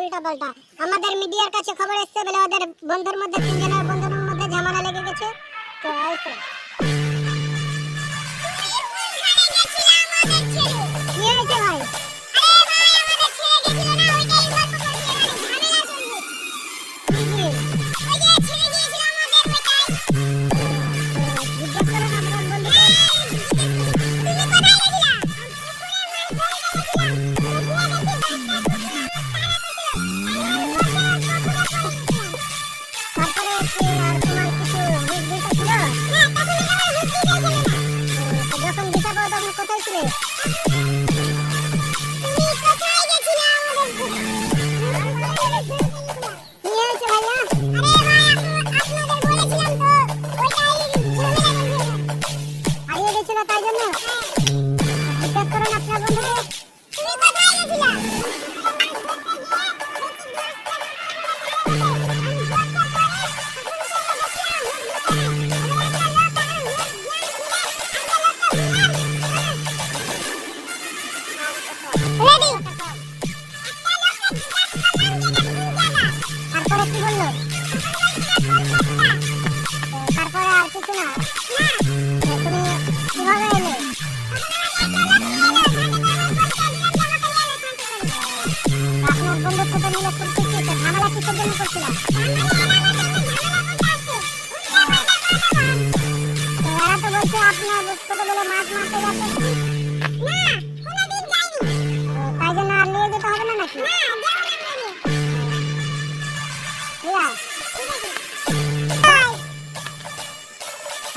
উল্টা পাল্টা। আমাদের মিডিয়ার কাছে খবর এসেছে বলে ওদের বন্ধুর মধ্যে, তিনজনের বন্ধুর মধ্যে ঝামেলা লেগে গেছে। তো এইসব কি হয়েছে ভাই?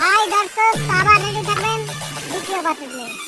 হাই দর্শক, আবার রেডি থাকবেন দ্বিতীয় পার্টি নিয়ে।